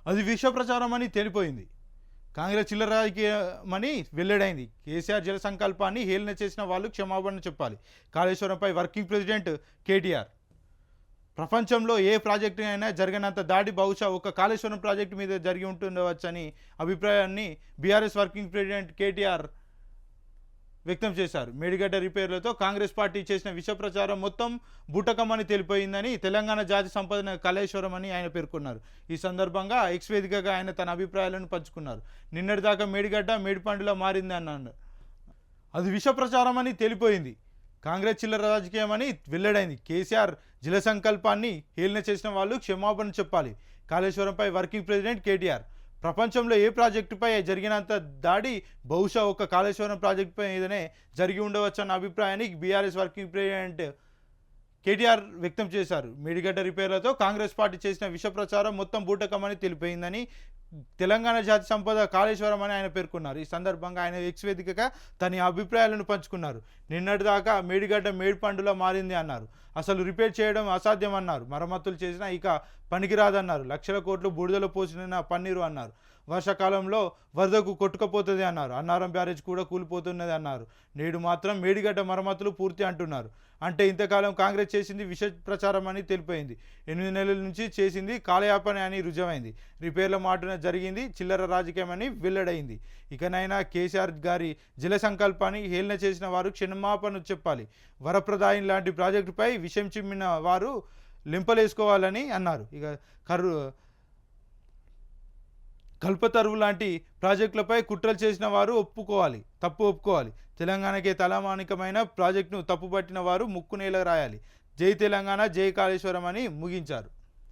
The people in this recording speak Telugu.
అది విష ప్రచారం అని తేలిపోయింది. కాంగ్రెస్ చిల్లర రాజకీయమని వెల్లడైంది. కేసీఆర్ జల సంకల్పాన్ని హేళన చేసిన వాళ్ళు క్షమాపణ చెప్పాలి. కాళేశ్వరంపై వర్కింగ్ ప్రెసిడెంట్ కేటీఆర్. ప్రపంచంలో ఏ ప్రాజెక్టు అయినా జరగనంత దాడి బహుశా ఒక కాళేశ్వరం ప్రాజెక్టు మీద జరిగి ఉంటుండవచ్చని అభిప్రాయాన్ని బీఆర్ఎస్ వర్కింగ్ ప్రెసిడెంట్ కేటీఆర్ వ్యక్తం చేశారు. మేడిగడ్డ రిపేర్లతో కాంగ్రెస్ పార్టీ చేసిన విష ప్రచారం మొత్తం బూటకమని తెలిపోయిందని, తెలంగాణ జాతి సంపద కాళేశ్వరం అని ఆయన పేర్కొన్నారు. ఈ సందర్భంగా ఎక్స్ వేదికగా ఆయన తన అభిప్రాయాలను పంచుకున్నారు. నిన్నటిదాకా మేడిగడ్డ మేడిపండులా మారింది అన్నారు. అది విష ప్రచారం అని తేలిపోయింది. కాంగ్రెస్ చిల్లర రాజకీయమని వెల్లడైంది. కేసీఆర్ జల సంకల్పాన్ని హేళన చేసిన వాళ్ళు క్షమాపణ చెప్పాలి. కాళేశ్వరంపై వర్కింగ్ ప్రెసిడెంట్ కేటీఆర్. ప్రపంచంలో ఏ ప్రాజెక్టుపై జరిగినంత దాడి బహుశా ఒక కాళేశ్వరం ప్రాజెక్టుపై మీదనే జరిగి ఉండవచ్చన్న అభిప్రాయాన్ని బీఆర్ఎస్ వర్కింగ్ ప్రెసిడెంట్ కేటీఆర్ వ్యక్తం చేశారు. మేడిగడ్డ రిపేర్లతో కాంగ్రెస్ పార్టీ చేసిన విష ప్రచారం మొత్తం బూటకమని తెలిపోయిందని, తెలంగాణ జాతి సంపద కాళేశ్వరం అని ఆయన పేర్కొన్నారు. ఈ సందర్భంగా ఆయన ఎక్స్ వేదికగా తన అభిప్రాయాలను పంచుకున్నారు. నిన్నటిదాకా మేడిగడ్డ మేడిపండులా మారింది అన్నారు. అసలు రిపేర్ చేయడం అసాధ్యం అన్నారు. మరమ్మతులు చేసినా ఇక పనికిరాదన్నారు. లక్షల కోట్లు బూడిదలో పోసిన పన్నీరు అన్నారు. వర్షాకాలంలో వరదకు కొట్టుకపోతుంది అన్నారు. అన్నారం బ్యారేజ్ కూడా కూలిపోతున్నది అన్నారు. నేడు మాత్రం మేడిగడ్డ మరమ్మతులు పూర్తి అంటున్నారు. అంటే ఇంతకాలం కాంగ్రెస్ చేసింది విష ప్రచారం అని తెలిపోయింది. 8 నెలల నుంచి చేసింది కాలయాపన అని రుజువైంది. రిపేర్ల మాటున జరిగింది చిల్లర రాజకీయం అని వెల్లడైంది. ఇకనైనా కేసీఆర్ గారి జల సంకల్పాన్ని హేళన చేసిన వారు క్షమాపణ చెప్పాలి. వరప్రదాయం లాంటి ప్రాజెక్టుపై విషం చిమ్మిన వారు లింపలేసుకోవాలని అన్నారు. ఇక కల్పతరువు లాంటి ప్రాజెక్టులపై కుట్రలు చేసిన వారు తప్పు ఒప్పుకోవాలి. తెలంగాణకే తలమానికమైన ప్రాజెక్టును తప్పుపట్టిన వారు ముక్కు నేల రాయాలి. జై తెలంగాణ, జై కాళేశ్వరం అని ముగించారు.